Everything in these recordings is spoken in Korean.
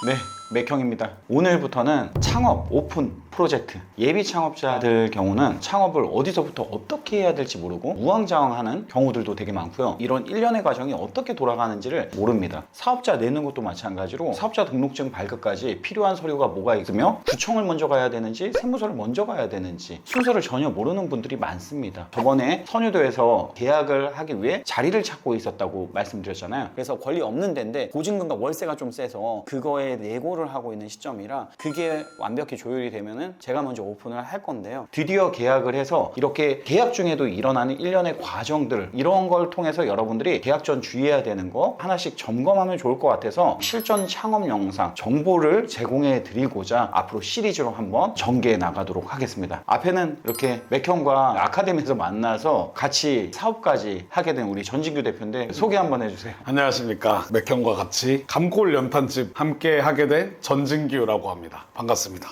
네, 맥형입니다. 오늘부터는 창업 오픈 프로젝트, 예비 창업자들 경우는 창업을 어디서부터 어떻게 해야 될지 모르고 우왕좌왕하는 경우들도 되게 많고요. 이런 일련의 과정이 어떻게 돌아가는지를 모릅니다. 사업자 내는 것도 마찬가지로 사업자 등록증 발급까지 필요한 서류가 뭐가 있으며 구청을 먼저 가야 되는지 세무서를 먼저 가야 되는지 순서를 전혀 모르는 분들이 많습니다. 저번에 선유도에서 계약을 하기 위해 자리를 찾고 있었다고 말씀드렸잖아요. 그래서 권리 없는 데인데 보증금과 월세가 좀 세서 그거에 예고를 하고 있는 시점이라 그게 완벽히 조율이 되면은 제가 먼저 오픈을 할 건데요. 드디어 계약을 해서 이렇게 계약 중에도 일어나는 일련의 과정들, 이런 걸 통해서 여러분들이 계약 전 주의해야 되는 거 하나씩 점검하면 좋을 것 같아서 실전 창업 영상 정보를 제공해 드리고자 앞으로 시리즈로 한번 전개해 나가도록 하겠습니다. 앞에는 이렇게 맥형과 아카데미에서 만나서 같이 사업까지 하게 된 우리 전진규 대표인데 소개 한번 해주세요. 안녕하십니까. 맥형과 같이 감골 연탄집 함께 하게 된 전진규라고 합니다. 반갑습니다.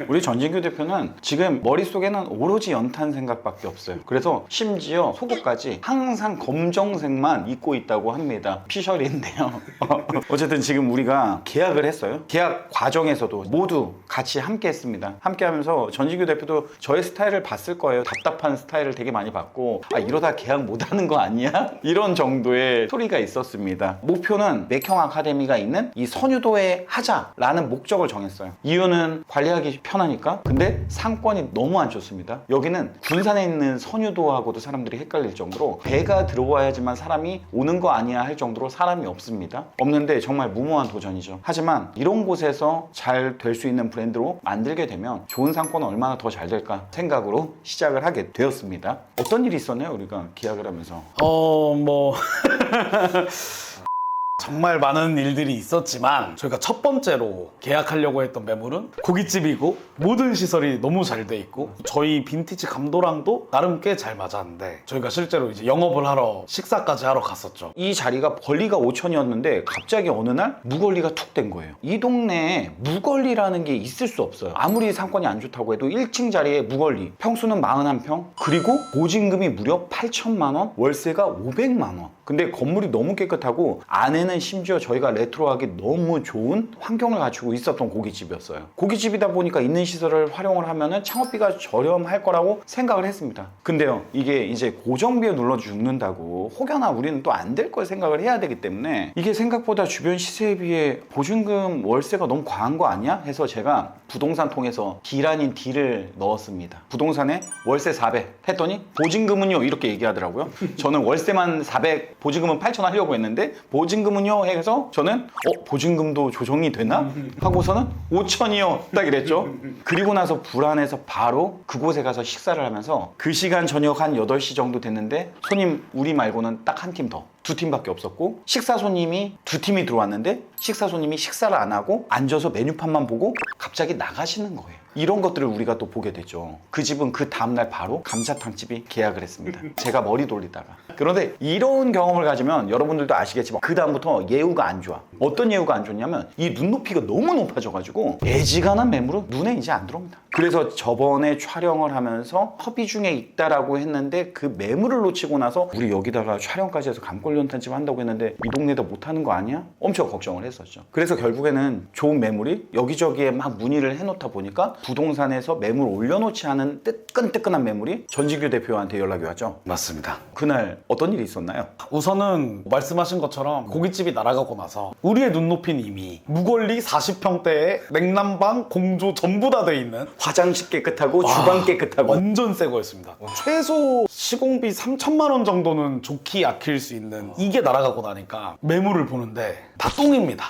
우리 전진규 대표는 지금 머릿속에는 오로지 연탄 생각밖에 없어요. 그래서 심지어 속옷까지 항상 검정색만 입고 있다고 합니다. 피셜인데요. 어쨌든 지금 우리가 계약을 했어요. 계약 과정에서도 모두 같이 함께 했습니다. 함께 하면서 전진규 대표도 저의 스타일을 봤을 거예요. 답답한 스타일을 되게 많이 봤고, 이러다 계약 못하는 거 아니야? 이런 정도의 소리가 있었습니다. 목표는 맥형 아카데미가 있는 이 선유도에 하자라는 목적을 정했어요. 이유는 관리하기 편하니까. 근데 상권이 너무 안 좋습니다. 여기는 군산에 있는 선유도하고도 사람들이 헷갈릴 정도로 배가 들어와야지만 사람이 오는 거 아니야 할 정도로 사람이 없습니다. 없는데 정말 무모한 도전이죠. 하지만 이런 곳에서 잘 될 수 있는 브랜드로 만들게 되면 좋은 상권은 얼마나 더 잘 될까 생각으로 시작을 하게 되었습니다. 어떤 일이 있었나요? 우리가 계약을 하면서. 정말 많은 일들이 있었지만 저희가 첫 번째로 계약하려고 했던 매물은 고깃집이고 모든 시설이 너무 잘 돼 있고 저희 빈티지 감도랑도 나름 꽤 잘 맞았는데 저희가 실제로 이제 영업을 하러 식사까지 하러 갔었죠. 이 자리가 권리가 5천이었는데 갑자기 어느 날 무권리가 툭 된 거예요. 이 동네에 무권리라는 게 있을 수 없어요. 아무리 상권이 안 좋다고 해도 1층 자리에 무권리, 평수는 41평, 그리고 보증금이 무려 8천만 원, 월세가 500만 원. 근데 건물이 너무 깨끗하고 안에는 심지어 저희가 레트로하기 너무 좋은 환경을 갖추고 있었던 고깃집이었어요. 고깃집이다 보니까 있는 시설을 활용을 하면은 창업비가 저렴할 거라고 생각을 했습니다. 근데요, 이게 이제 고정비에 눌러 죽는다고 혹여나 우리는 또 안 될 걸 생각을 해야 되기 때문에 이게 생각보다 주변 시세에 비해 보증금 월세가 너무 과한 거 아니야? 해서 제가 부동산 통해서 딜 아닌 딜을 넣었습니다. 부동산에 월세 400 했더니 보증금은요 이렇게 얘기하더라고요. 저는 월세만 400 보증금은 8천 하려고 했는데 보증금은요 해서 저는 보증금도 조정이 되나? 하고서는 5천이요 딱 이랬죠. 그리고 나서 불안해서 바로 그곳에 가서 식사를 하면서 그 시간 저녁 한 8시 정도 됐는데 손님 우리 말고는 딱 한 팀 더, 2팀밖에 없었고 식사 손님이 2팀이 들어왔는데 식사 손님이 식사를 안 하고 앉아서 메뉴판만 보고 갑자기 나가시는 거예요. 이런 것들을 우리가 또 보게 되죠. 그 집은 그 다음날 바로 감자탕집이 계약을 했습니다. 제가 머리 돌리다가. 그런데 이런 경험을 가지면 여러분들도 아시겠지만 그 다음부터 예우가 안 좋아. 어떤 예우가 안 좋냐면 이 눈높이가 너무 높아져가지고 애지간한 매물은 눈에 이제 안 들어옵니다. 그래서 저번에 촬영을 하면서 허비 중에 있다라고 했는데 그 매물을 놓치고 나서 우리 여기다가 촬영까지 해서 감골연탄집 한다고 했는데 이 동네에다 못하는 거 아니야? 엄청 걱정을 했었죠. 그래서 결국에는 좋은 매물이 여기저기에 막 문의를 해놓다 보니까 부동산에서 매물 올려놓지 않은 뜨끈뜨끈한 매물이 전진규 대표한테 연락이 왔죠. 맞습니다. 그날 어떤 일이 있었나요? 우선은 말씀하신 것처럼 고깃집이 날아가고 나서 우리의 눈높이는 이미 무권리 40평대에 냉난방, 공조 전부 다 돼 있는 화장실 깨끗하고 주방 깨끗하고 완전 새 거였습니다. 최소 시공비 3천만 원 정도는 좋게 아낄 수 있는 이게 날아가고 나니까 매물을 보는데 다 똥입니다.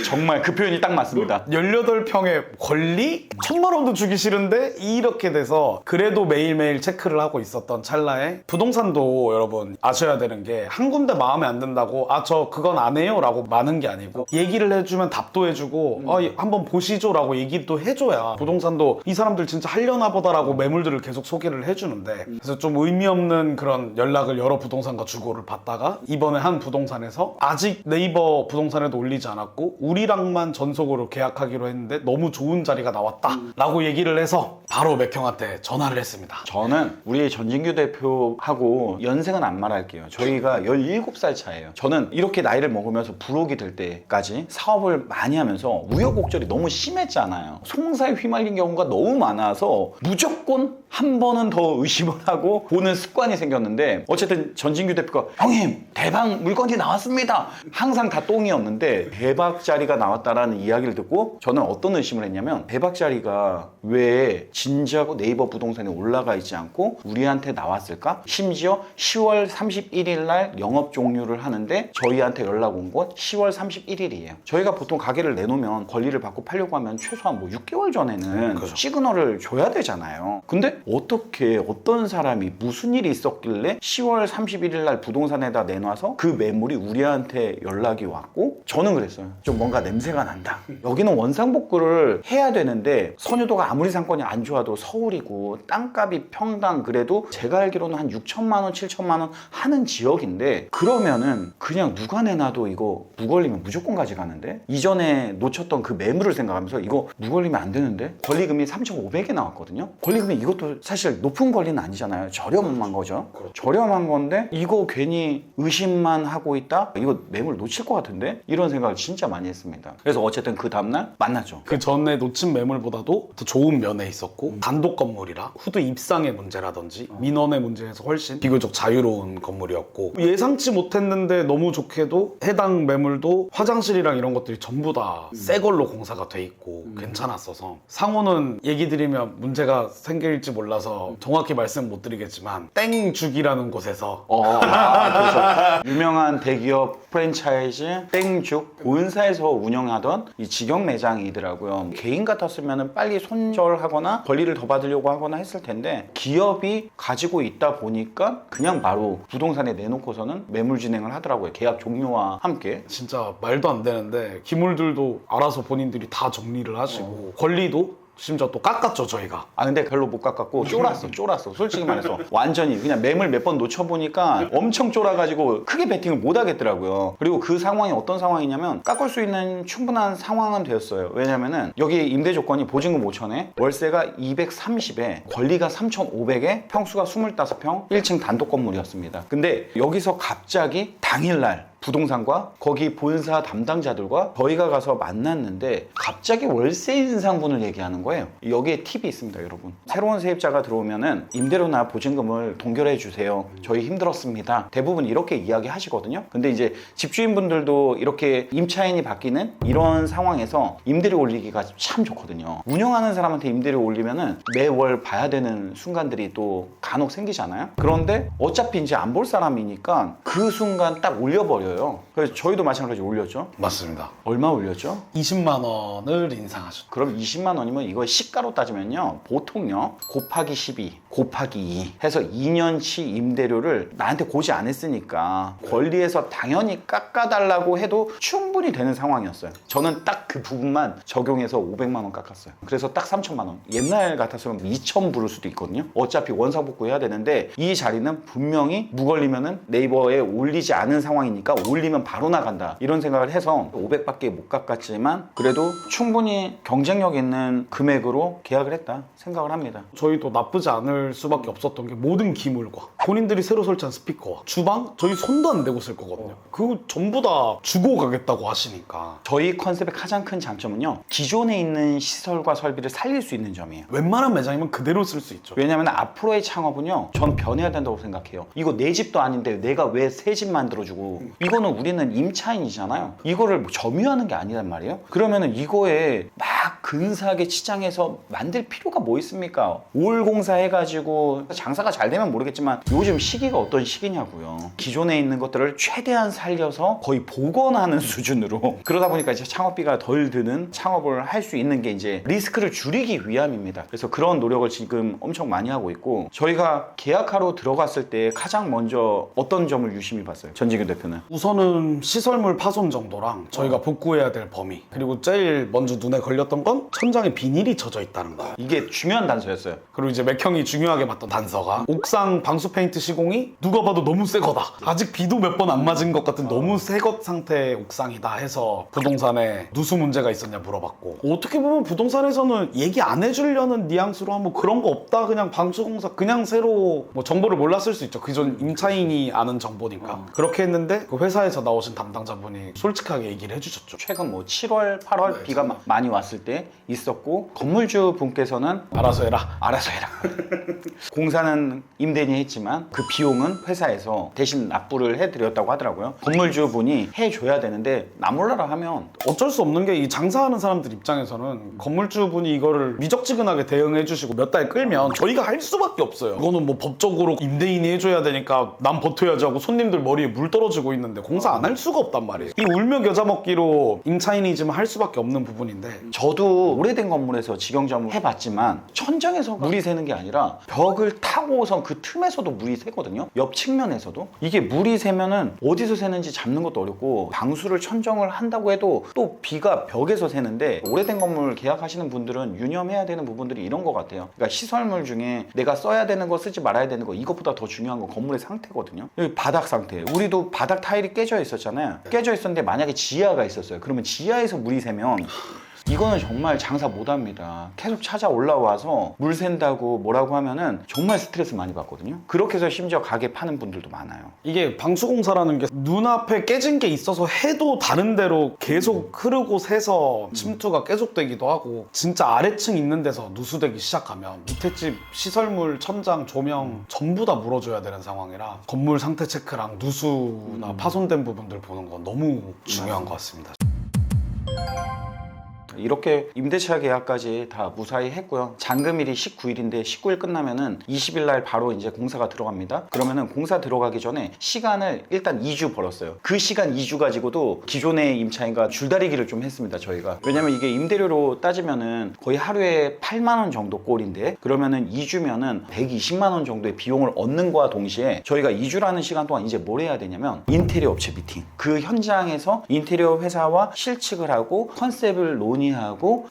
정말 그 표현이 딱 맞습니다. 18평에 권리? 1,000만 원도 주기 싫은데 이렇게 돼서 그래도 매일매일 체크를 하고 있었던 찰나에 부동산도 여러분 아셔야 되는 게 한 군데 마음에 안 든다고 저 그건 안 해요 라고 많은 게 아니고 얘기를 해주면 답도 해주고 한번 보시죠 라고 얘기도 해줘야 부동산도 이 사람들 진짜 하려나 보다라고 매물들을 계속 소개를 해주는데 그래서 좀 의미 없는 그런 연락을 여러 부동산과 주고를 받다가 이번에 한 부동산에서 아직 네이버 부동산에도 올리지 않았고 받았고 우리랑만 전속으로 계약하기로 했는데 너무 좋은 자리가 나왔다 라고 얘기를 해서 바로 맥형한테 전화를 했습니다. 저는 우리 전진규 대표하고 연생은 안 말할게요. 저희가 17살 차예요. 저는 이렇게 나이를 먹으면서 불혹이 될 때까지 사업을 많이 하면서 우여곡절이 너무 심했잖아요. 송사에 휘말린 경우가 너무 많아서 무조건 한 번은 더 의심을 하고 보는 습관이 생겼는데, 어쨌든 전진규 대표가 형님 대박 물건이 나왔습니다 항상 다 똥이었는데 대박 자리가 나왔다라는 이야기를 듣고 저는 어떤 의심을 했냐면, 대박 자리가 왜 진지하고 네이버 부동산에 올라가 있지 않고 우리한테 나왔을까? 심지어 10월 31일 날 영업 종료를 하는데 저희한테 연락 온 건 10월 31일이에요. 저희가 보통 가게를 내놓으면 권리를 받고 팔려고 하면 최소한 뭐 6개월 전에는 그렇죠. 시그널을 줘야 되잖아요. 근데 어떻게 어떤 사람이 무슨 일이 있었길래 10월 31일 날 부동산에다 내놔서 그 매물이 우리한테 연락이 왔고, 저는 그랬어요. 좀 뭔가 냄새가 난다. 여기는 원상복구를 해야 되는데 선유도가 아무리 상권이 안 좋아도 서울이고 땅값이 평당 그래도 제가 알기로는 한 6천만 원, 7천만 원 하는 지역인데, 그러면은 그냥 누가 내놔도 이거 무걸리면 무조건 가져가는데, 이전에 놓쳤던 그 매물을 생각하면서 이거 무걸리면 안 되는데, 권리금이 3,500에 나왔거든요. 권리금이 이것도 사실 높은 권리는 아니잖아요. 저렴한 거죠. 저렴한 건데 이거 괜히 의심만 하고 있다? 이거 매물 놓칠 것 같은데? 이런 생각을 진짜 많이 했습니다. 그래서 어쨌든 그 다음날 만났죠. 그 전에 놓친 매물보다도 더 좋은 면에 있었고 단독 건물이라 후드 입상의 문제라든지 민원의 문제에서 훨씬 비교적 자유로운 건물이었고, 예상치 못했는데 너무 좋게도 해당 매물도 화장실이랑 이런 것들이 전부 다 새 걸로 공사가 돼 있고 괜찮았어서, 상호는 얘기 드리면 문제가 생길지 몰라서 정확히 말씀 못 드리겠지만 땡죽이라는 곳에서 그렇죠. 유명한 대기업 프랜차이즈 땡죽 본사에서 운영하던 이 직영 매장이더라고요. 개인 같았으면 빨리 손절하거나 권리를 더 받으려고 하거나 했을 텐데, 기업이 가지고 있다 보니까 그냥 바로 부동산에 내놓고서는 매물 진행을 하더라고요. 계약 종료와 함께. 진짜 말도 안 되는데 기물들도 알아서 본인들이 다 정리를 하시고 권리도 심지어 또 깎았죠 저희가. 아 근데 별로 못 깎았고 쫄았어 솔직히 말해서. 완전히 그냥 매물 몇 번 놓쳐보니까 엄청 쫄아가지고 크게 베팅을 못 하겠더라고요. 그리고 그 상황이 어떤 상황이냐면, 깎을 수 있는 충분한 상황은 되었어요. 왜냐면은 여기 임대 조건이 보증금 5천에 월세가 230에 권리가 3,500에 평수가 25평 1층 단독 건물이었습니다. 근데 여기서 갑자기 당일날 부동산과 거기 본사 담당자들과 저희가 가서 만났는데 갑자기 월세 인상분을 얘기하는 거예요. 여기에 팁이 있습니다, 여러분. 새로운 세입자가 들어오면은 임대료나 보증금을 동결해 주세요. 저희 힘들었습니다. 대부분 이렇게 이야기하시거든요. 근데 이제 집주인분들도 이렇게 임차인이 바뀌는 이런 상황에서 임대료 올리기가 참 좋거든요. 운영하는 사람한테 임대료 올리면은 매월 봐야 되는 순간들이 또 간혹 생기잖아요. 그런데 어차피 이제 안 볼 사람이니까 그 순간 딱 올려버려요. 그래서 저희도 마찬가지로 올렸죠. 맞습니다. 얼마 올렸죠? 20만 원을 인상하셨죠. 그럼 20만 원이면 이거 시가로 따지면요, 보통요 곱하기 12 곱하기 2 해서 2년치 임대료를 나한테 고지 안 했으니까 권리에서 당연히 깎아달라고 해도 충분히 되는 상황이었어요. 저는 딱 그 부분만 적용해서 500만 원 깎았어요. 그래서 딱 3천만 원. 옛날 같았으면 2천 부를 수도 있거든요. 어차피 원상복구 해야 되는데 이 자리는 분명히 무걸리면은 네이버에 올리지 않은 상황이니까 올리면 바로 나간다, 이런 생각을 해서 500밖에 못 깎았지만 그래도 충분히 경쟁력 있는 금액으로 계약을 했다 생각을 합니다. 저희도 나쁘지 않을 수밖에 없었던 게 모든 기물과 본인들이 새로 설치한 스피커와 주방 저희 손도 안 대고 쓸 거거든요. 그거 전부 다 주고 가겠다고 하시니까 저희 컨셉의 가장 큰 장점은요, 기존에 있는 시설과 설비를 살릴 수 있는 점이에요. 웬만한 매장이면 그대로 쓸 수 있죠. 왜냐면 앞으로의 창업은요, 전 변해야 된다고 생각해요. 이거 내 집도 아닌데 내가 왜 새 집 만들어주고, 이거는 우리는 임차인이잖아요. 이거를 뭐 점유하는 게 아니란 말이에요. 그러면은 이거에 막 근사하게 치장해서 만들 필요가 뭐 있습니까? 올 공사 해가지고 장사가 잘 되면 모르겠지만 요즘 시기가 어떤 시기냐고요. 기존에 있는 것들을 최대한 살려서 거의 복원하는 수준으로, 그러다 보니까 이제 창업비가 덜 드는 창업을 할 수 있는 게 이제 리스크를 줄이기 위함입니다. 그래서 그런 노력을 지금 엄청 많이 하고 있고, 저희가 계약하러 들어갔을 때 가장 먼저 어떤 점을 유심히 봤어요, 전진규 대표는? 우선은 시설물 파손 정도랑 저희가 복구해야 될 범위, 그리고 제일 먼저 눈에 걸렸던 건 보면 천장에 비닐이 쳐져 있다는 거야. 이게 중요한 단서였어요. 그리고 이제 맥형이 중요하게 봤던 단서가 옥상 방수 페인트 시공이 누가 봐도 너무 새 거다. 아직 비도 몇 번 안 맞은 것 같은 너무 새 것 상태의 옥상이다 해서 부동산에 누수 문제가 있었냐 물어봤고, 어떻게 보면 부동산에서는 얘기 안 해주려는 뉘앙스로 하면 그런 거 없다, 그냥 방수공사 그냥 새로 뭐 정보를 몰랐을 수 있죠. 그전 임차인이 아는 정보니까. 그렇게 했는데 그 회사에서 나오신 담당자분이 솔직하게 얘기를 해주셨죠. 최근 뭐 7월, 8월 비가 많이 왔을 때 있었고, 건물주 분께서는 알아서 해라. 알아서 해라. 공사는 임대인이 했지만 그 비용은 회사에서 대신 납부를 해드렸다고 하더라고요. 건물주 분이 해줘야 되는데 나 몰라라 하면 어쩔 수 없는 게 이 장사하는 사람들 입장에서는 건물주분이 이거를 미적지근하게 대응해 주시고 몇 달 끌면 저희가 할 수밖에 없어요. 이거는 뭐 법적으로 임대인이 해줘야 되니까 난 버텨야지 하고 손님들 머리에 물 떨어지고 있는데 공사 안 할 수가 없단 말이에요. 이 울며 겨자 먹기로 임차인이지만 할 수밖에 없는 부분인데, 저도 오래된 건물에서 직영점을 해봤지만 천장에서 물이 새는 게 아니라 벽을 타고선 그 틈에서도 물이 새거든요. 옆 측면에서도. 이게 물이 새면은 어디서 새는지 잡는 것도 어렵고, 방수를 천정을 한다고 해도 또 비가 벽에서 새는데, 오래된 건물 계약하시는 분들은 유념해야 되는 부분들이 이런 것 같아요. 그러니까 시설물 중에 내가 써야 되는 거 쓰지 말아야 되는 거, 이것보다 더 중요한 건 건물의 상태거든요. 여기 바닥 상태. 우리도 바닥 타일이 깨져 있었잖아요. 깨져 있었는데 만약에 지하가 있었어요. 그러면 지하에서 물이 새면 이거는 정말 장사 못합니다. 계속 찾아 올라와서 물 샌다고 뭐라고 하면은 정말 스트레스 많이 받거든요. 그렇게 해서 심지어 가게 파는 분들도 많아요. 이게 방수공사라는 게 눈앞에 깨진 게 있어서 해도 다른 데로 계속 흐르고 새서 침투가 계속되기도 하고, 진짜 아래층 있는 데서 누수되기 시작하면 밑에 집 시설물, 천장, 조명 전부 다 물어줘야 되는 상황이라 건물 상태 체크랑 누수나 파손된 부분들 보는 건 너무 중요한 것 같습니다. 이렇게 임대차 계약까지 다 무사히 했고요. 잔금일이 19일인데 19일 끝나면은 20일 날 바로 이제 공사가 들어갑니다. 그러면은 공사 들어가기 전에 시간을 일단 2주 벌었어요. 그 시간 2주 가지고도 기존의 임차인과 줄다리기를 좀 했습니다, 저희가. 왜냐면 이게 임대료로 따지면은 거의 하루에 8만 원 정도 꼴인데, 그러면은 2주면은 120만 원 정도의 비용을 얻는 거와 동시에 저희가 2주라는 시간 동안 이제 뭘 해야 되냐면 인테리어 업체 미팅. 그 현장에서 인테리어 회사와 실측을 하고 컨셉을 논의하고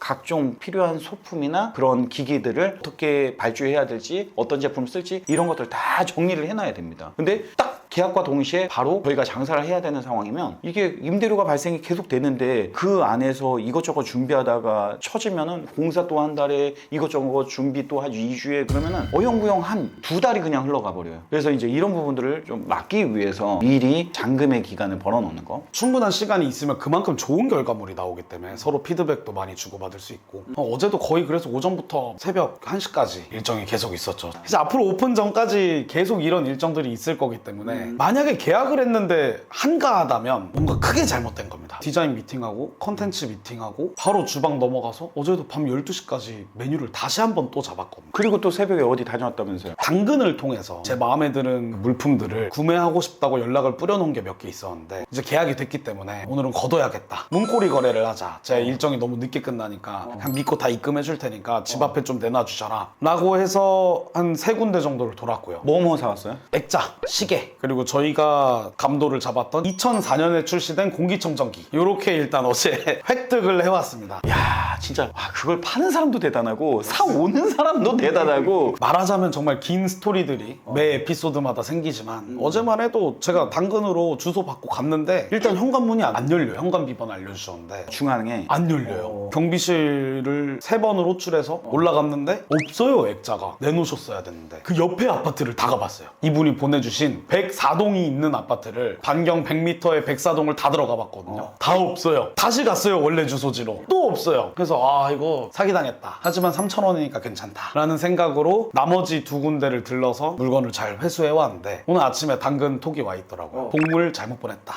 각종 필요한 소품이나 그런 기기들을 어떻게 발주해야 될지, 어떤 제품을 쓸지, 이런 것들 다 정리를 해놔야 됩니다. 근데 딱 계약과 동시에 바로 저희가 장사를 해야 되는 상황이면 이게 임대료가 발생이 계속 되는데, 그 안에서 이것저것 준비하다가 처지면은 공사 또 한 달에 이것저것 준비 또 한 2주에, 그러면은 어영부영 한 2달이 그냥 흘러가 버려요. 그래서 이제 이런 부분들을 좀 막기 위해서 미리 잔금의 기간을 벌어놓는 거. 충분한 시간이 있으면 그만큼 좋은 결과물이 나오기 때문에 서로 피드백도 많이 주고받을 수 있고, 어제도 거의 그래서 오전부터 새벽 1시까지 일정이 계속 있었죠. 이제 앞으로 오픈 전까지 계속 이런 일정들이 있을 거기 때문에 만약에 계약을 했는데 한가하다면 뭔가 크게 잘못된 겁니다. 디자인 미팅하고 컨텐츠 미팅하고 바로 주방 넘어가서 어제도 밤 12시까지 메뉴를 다시 한번 또 잡았거든요. 그리고 또 새벽에 어디 다녀왔다면서요? 당근을 통해서 제 마음에 드는 물품들을 구매하고 싶다고 연락을 뿌려놓은 게 몇 개 있었는데, 이제 계약이 됐기 때문에 오늘은 걷어야겠다, 문고리 거래를 하자, 제 일정이 너무 늦게 끝나니까 그냥 믿고 다 입금해 줄 테니까 집 앞에 좀 내놔주셔라 라고 해서 한 3군데 정도를 돌았고요. 뭐 사왔어요? 액자, 시계, 그리고 저희가 감도를 잡았던 2004년에 출시된 공기청정기, 이렇게 일단 어제 획득을 해왔습니다. 야, 진짜 그걸 파는 사람도 대단하고 사오는 사람도 대단하고. 말하자면 정말 긴 스토리들이 매 에피소드마다 생기지만, 어제만 해도 제가 당근으로 주소 받고 갔는데 일단 현관문이 안 열려요. 현관 비번 알려주셨는데 중앙에 안 열려요. 경비실을 3번을 호출해서 올라갔는데 없어요. 액자가 내놓으셨어야 됐는데 그 옆에 아파트를 다 가봤어요. 이분이 보내주신 104동이 있는 아파트를 반경 100m의 104동을 다 들어가 봤거든요. 다 없어요. 다시 갔어요. 원래 주소지로. 또 없어요. 그래서 이거 사기당했다, 하지만 3,000원이니까 괜찮다 라는 생각으로 나머지 2군데를 들러서 물건을 잘 회수해왔는데, 오늘 아침에 당근 톡이 와 있더라고요. 동물 잘못 보냈다.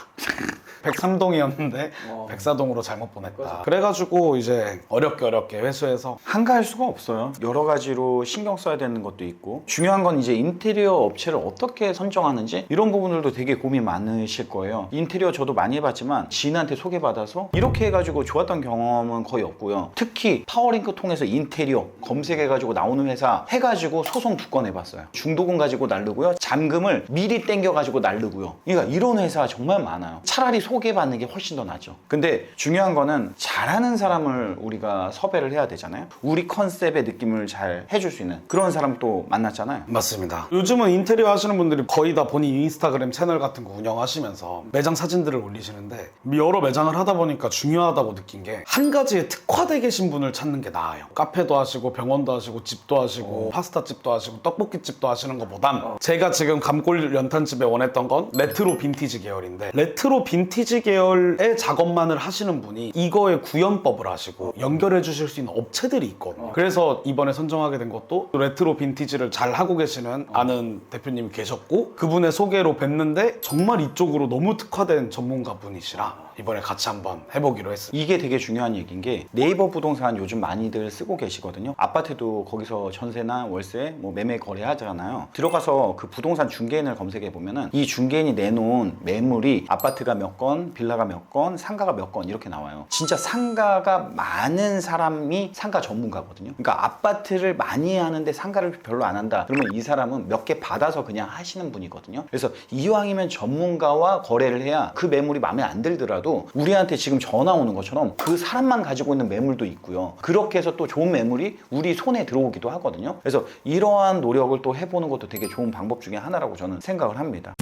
103동이었는데 104동으로 잘못 보냈다. 그래가지고 이제 어렵게 회수해서. 한가할 수가 없어요. 여러 가지로 신경 써야 되는 것도 있고, 중요한 건 이제 인테리어 업체를 어떻게 선정하는지, 이런 부분들도 되게 고민 많으실 거예요. 인테리어 저도 많이 해봤지만 지인한테 소개받아서 이렇게 해가지고 좋았던 경험은 거의 없고요. 있어요. 특히 파워링크 통해서 인테리어 검색해가지고 나오는 회사 해가지고 소송 2건 해봤어요. 중도금 가지고 날르고요, 잔금을 미리 땡겨가지고 날르고요. 그러니까 이런 회사 정말 많아요. 차라리 소개받는 게 훨씬 더 낫죠. 근데 중요한 거는 잘하는 사람을 우리가 섭외를 해야 되잖아요. 우리 컨셉의 느낌을 잘 해줄 수 있는 그런 사람 또 만났잖아요. 맞습니다. 요즘은 인테리어 하시는 분들이 거의 다 본인 인스타그램 채널 같은 거 운영하시면서 매장 사진들을 올리시는데, 여러 매장을 하다 보니까 중요하다고 느낀 게 한 가지에 특화되어 계신 분을 찾는 게 나아요. 카페도 하시고 병원도 하시고 집도 하시고 파스타집도 하시고 떡볶이집도 하시는 것보단 제가 지금 감골 연탄집에 원했던 건 레트로 빈티지 계열인데, 레트로 빈티지 계열의 작업만을 하시는 분이 이거에 구현법을 하시고 연결해 주실 수 있는 업체들이 있거든요. 그래서 이번에 선정하게 된 것도 레트로 빈티지를 잘 하고 계시는 아는 대표님이 계셨고, 그분의 소개로 뵀는데 정말 이쪽으로 너무 특화된 전문가 분이시라 이번에 같이 한번 해보기로 했습니다. 이게 되게 중요한 얘기인 게, 네이버 부동산 요즘 많이들 쓰고 계시거든요. 아파트도 거기서 전세나 월세 뭐 매매 거래하잖아요. 들어가서 그 부동산 중개인을 검색해 보면은 이 중개인이 내놓은 매물이 아파트가 몇 건, 빌라가 몇 건, 상가가 몇 건 이렇게 나와요. 진짜 상가가 많은 사람이 상가 전문가거든요. 그러니까 아파트를 많이 하는데 상가를 별로 안 한다 그러면 이 사람은 몇 개 받아서 그냥 하시는 분이거든요. 그래서 이왕이면 전문가와 거래를 해야 그 매물이 마음에 안 들더라도 우리한테 지금 전화 오는 것처럼 그 사람만 가지고 있는 매물도 있고요. 그렇게 해서 또 좋은 매물이 우리 손에 들어오기도 하거든요. 그래서 이러한 노력을 또 해보는 것도 되게 좋은 방법 중에 하나라고 저는 생각을 합니다.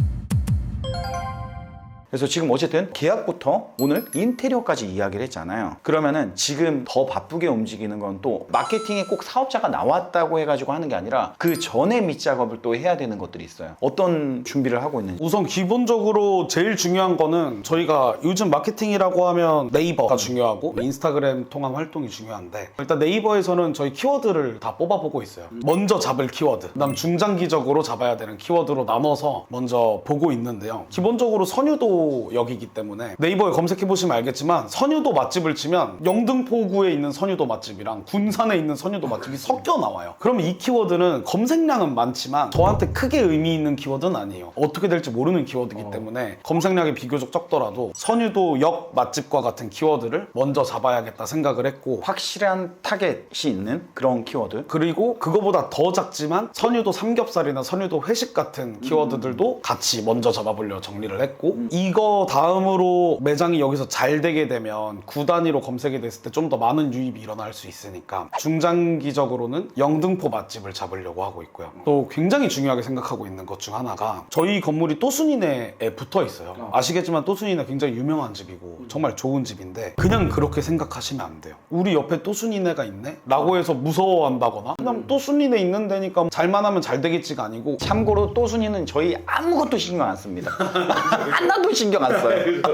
그래서 지금 어쨌든 계약부터 오늘 인테리어까지 이야기를 했잖아요. 그러면은 지금 더 바쁘게 움직이는 건 또 마케팅에 꼭 사업자가 나왔다고 해가지고 하는 게 아니라 그 전에 밑작업을 또 해야 되는 것들이 있어요. 어떤 준비를 하고 있는지. 우선 기본적으로 제일 중요한 거는, 저희가 요즘 마케팅이라고 하면 네이버가 중요하고 인스타그램 통한 활동이 중요한데, 일단 네이버에서는 저희 키워드를 다 뽑아보고 있어요. 먼저 잡을 키워드, 그다음 중장기적으로 잡아야 되는 키워드로 나눠서 먼저 보고 있는데요. 기본적으로 선유도 역이기 때문에 네이버에 검색해보시면 알겠지만, 선유도 맛집을 치면 영등포구에 있는 선유도 맛집이랑 군산에 있는 선유도 맛집이 섞여 나와요. 그러면 이 키워드는 검색량은 많지만 저한테 크게 의미 있는 키워드는 아니에요. 어떻게 될지 모르는 키워드이기 때문에 검색량이 비교적 적더라도 선유도 역 맛집과 같은 키워드를 먼저 잡아야겠다 생각을 했고, 확실한 타겟이 있는 그런 키워드. 그리고 그거보다 더 작지만 선유도 삼겹살이나 선유도 회식 같은 키워드들도 같이 먼저 잡아보려 정리를 했고, 이거 다음으로 매장이 여기서 잘 되게 되면 구 단위로 검색이 됐을 때 좀 더 많은 유입이 일어날 수 있으니까 중장기적으로는 영등포 맛집을 잡으려고 하고 있고요. 또 굉장히 중요하게 생각하고 있는 것 중 하나가, 저희 건물이 또순이네에 붙어 있어요. 아시겠지만 또순이네 굉장히 유명한 집이고 정말 좋은 집인데, 그냥 그렇게 생각하시면 안 돼요. 우리 옆에 또순이네가 있네? 라고 해서 무서워한다거나 그냥 또순이네 있는 데니까 잘만 하면 잘 되겠지가 아니고, 참고로 또순이는 저희 아무것도 신경 안 씁니다. 하나도 신경 안 써요.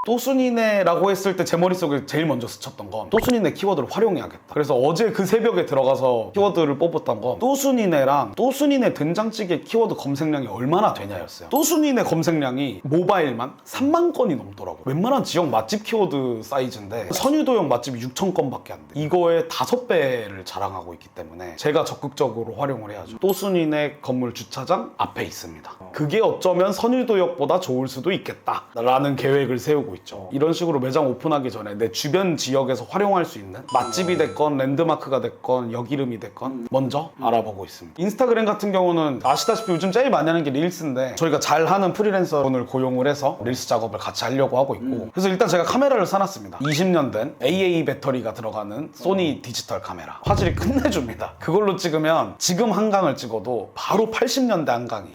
또순이네라고 했을 때 제 머릿속에 제일 먼저 스쳤던 건 또순이네 키워드를 활용해야겠다. 그래서 어제 그 새벽에 들어가서 키워드를 뽑았던 건 또순이네랑 또순이네 된장찌개 키워드 검색량이 얼마나 되냐였어요. 또순이네 검색량이 모바일만 3만 건이 넘더라고요. 웬만한 지역 맛집 키워드 사이즈인데 선유도역 맛집이 6천 건밖에 안 돼. 이거의 5배를 자랑하고 있기 때문에 제가 적극적으로 활용을 해야죠. 또순이네 건물 주차장 앞에 있습니다. 그게 어쩌면 선유도역보다 좋을 수도 있겠다라는 계획을 세우고 있죠. 이런 식으로 매장 오픈하기 전에 내 주변 지역에서 활용할 수 있는 맛집이 됐건 랜드마크가 됐건 역 이름이 됐건 먼저 알아보고 있습니다. 인스타그램 같은 경우는 아시다시피 요즘 제일 많이 하는 게 릴스인데, 저희가 잘하는 프리랜서분을 고용을 해서 릴스 작업을 같이 하려고 하고 있고, 그래서 일단 제가 카메라를 사놨습니다. 20년 된 AA 배터리가 들어가는 소니 디지털 카메라. 화질이 끝내줍니다. 그걸로 찍으면 지금 한강을 찍어도 바로 80년대 한강이.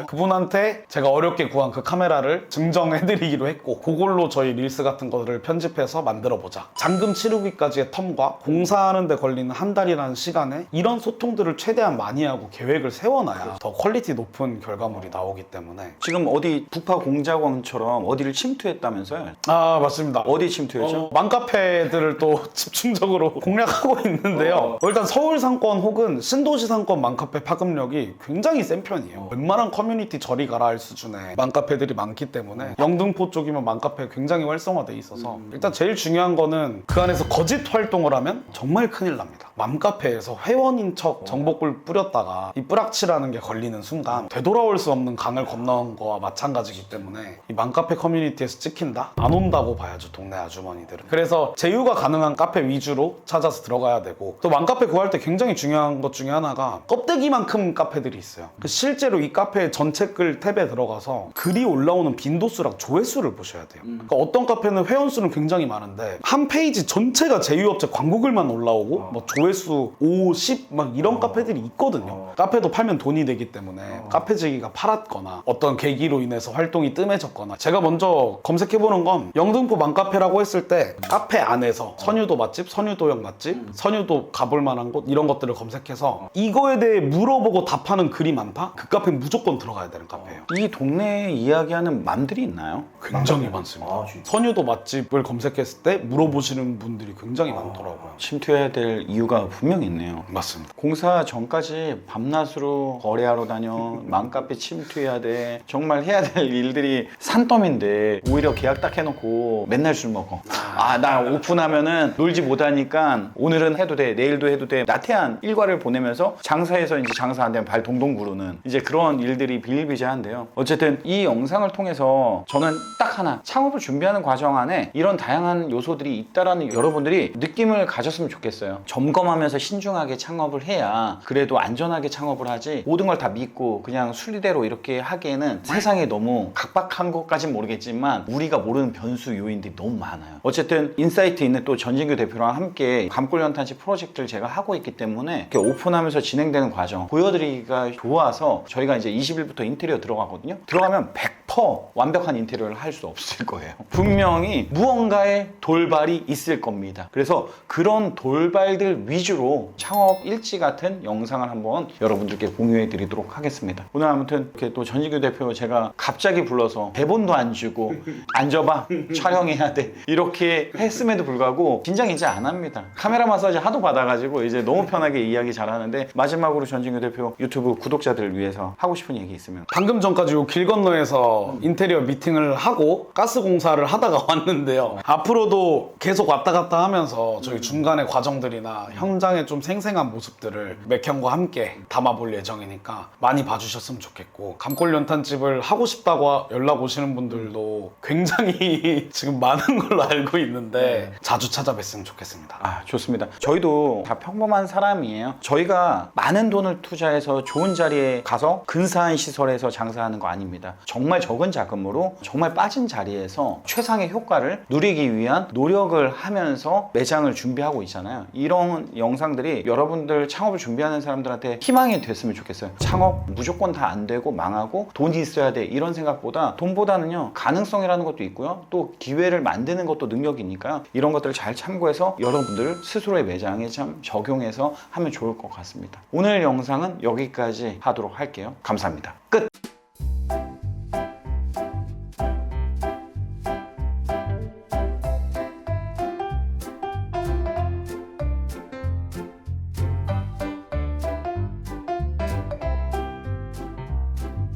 그분한테 제가 어렵게 구한 그 카메라를 증정해드리기로 했고, 그걸로 저희 릴스 같은 거를 편집해서 만들어보자. 잔금 치르기까지의 텀과 공사하는 데 걸리는 한 달이라는 시간에 이런 소통들을 최대한 많이 하고 계획을 세워놔야 더 퀄리티 높은 결과물이 나오기 때문에. 지금 어디 북파 공작원처럼 어디를 침투했다면서요? 아, 맞습니다. 어디 침투했죠? 맘카페들을 또 집중적으로 공략하고 있는데요. 일단 서울 상권 혹은 신도시 상권 맘카페 파급력이 굉장히 센 편이에요. 웬만한 커뮤니티 저리 가라 할 수준의 맘카페들이 많기 때문에 영등포 쪽이면 맘카페 굉장히 활성화돼 있어서, 일단 제일 중요한 거는 그 안에서 거짓 활동을 하면 정말 큰일 납니다. 맘카페에서 회원인 척 정복을 뿌렸다가 이 뿌락치라는 게 걸리는 순간 되돌아올 수 없는 강을 건너온 거와 마찬가지이기 때문에 이 맘카페 커뮤니티에서 찍힌다? 안 온다고 봐야죠, 동네 아주머니들은. 그래서 제휴가 가능한 카페 위주로 찾아서 들어가야 되고, 또 맘카페 구할 때 굉장히 중요한 것 중에 하나가 껍데기만큼 카페들이 있어요. 실제로 이 카페 전체 글 탭에 들어가서 글이 올라오는 빈도수랑 조회수를 보셔야 돼요. 그러니까 어떤 카페는 회원수는 굉장히 많은데 한 페이지 전체가 제휴업체 광고글만 올라오고 뭐 조회수 5, 10 막 이런 카페들이 있거든요. 카페도 팔면 돈이 되기 때문에 카페지기가 팔았거나 어떤 계기로 인해서 활동이 뜸해졌거나. 제가 먼저 검색해보는 건 영등포 맘카페라고 했을 때 카페 안에서 선유도 맛집, 선유도역 맛집, 선유도 가볼 만한 곳 이런 것들을 검색해서 이거에 대해 물어보고 답하는 글이 많다? 그 카페는 무조건 들어가야 되는 카페예요. 이 동네에 이야기하는 맘들이 있나요? 굉장히 많습니다. 선유도 맛집을 검색했을 때 물어보시는 분들이 굉장히 많더라고요. 침투해야 될 이유가 분명히 있네요. 맞습니다. 공사 전까지 밤낮으로 거래하러 다녀, 맘카페 침투해야 돼, 정말 해야 될 일들이 산더미인데 오히려 계약 딱 해놓고 맨날 술 먹어. 아, 나 오픈하면은 놀지 못하니까 오늘은 해도 돼, 내일도 해도 돼, 나태한 일과를 보내면서 장사해서 이제 장사 안 되면 발 동동 구르는 이제 그런 일들이 비일비재한데요. 어쨌든 이 영상을 통해서 저는 딱 하나, 창업을 준비하는 과정 안에 이런 다양한 요소들이 있다라는 여러분들이 느낌을 가졌으면 좋겠어요. 점검하면서 신중하게 창업을 해야 그래도 안전하게 창업을 하지, 모든 걸 다 믿고 그냥 순리대로 이렇게 하기에는 세상에 너무 각박한 것까진 모르겠지만 우리가 모르는 변수 요인들이 너무 많아요. 어쨌든 인사이트 있는 또 전진규 대표랑 함께 감골연탄집 프로젝트를 제가 하고 있기 때문에 이렇게 오픈하면서 진행되는 과정 보여드리기가 좋아서 저희가 이제 20일부터 인테리어 들어가거든요. 들어가면 100% 완벽한 인테리어를 할 수 없을 거예요. 분명히 무언가의 돌발이 있을 겁니다. 그래서 그런 돌발들 위주로 창업 일지 같은 영상을 한번 여러분들께 공유해 드리도록 하겠습니다. 오늘 아무튼 이렇게 또 전진규 대표 제가 갑자기 불러서 대본도 안 주고 앉아봐, 촬영해야 돼, 이렇게 했음에도 불구하고 긴장 이제 안 합니다. 카메라 마사지 하도 받아가지고 이제 너무 편하게 이야기 잘하는데, 마지막으로 전진규 대표 유튜브 구독자들을 위해서 하고 싶은 얘기 있으면. 방금 전까지 요 길 건너에서 인테리어 미팅을 하고 가스 공사를 하다가 왔는데요. 앞으로도 계속 왔다 갔다 하면서 저희 중간의 과정들이나 현장의 좀 생생한 모습들을 맥형과 함께 담아볼 예정이니까 많이 봐주셨으면 좋겠고, 감골연탄집을 하고 싶다고 연락 오시는 분들도 굉장히 지금 많은 걸로 알고 있는데 자주 찾아뵀으면 좋겠습니다. 아, 좋습니다. 저희도 다 평범한 사람이에요. 저희가 많은 돈을 투자해서 좋은 자리에 가서 근사한 시설에서 장사하는 거 아닙니다. 정말 적은 자금으로 정말 빠진 자리에서 최상의 효과를 누리기 위한 노력을 하면서 매장을 준비하고 있잖아요. 이런 영상들이 여러분들 창업을 준비하는 사람들한테 희망이 됐으면 좋겠어요. 창업 무조건 다 안 되고 망하고 돈이 있어야 돼, 이런 생각보다 돈보다는요 가능성이라는 것도 있고요, 또 기회를 만드는 것도 능력이니까요. 이런 것들을 잘 참고해서 여러분들 스스로의 매장에 참 적용해서 하면 좋을 것 같습니다. 오늘 영상은 여기까지 하도록 할게요. 감사합니다. 끝!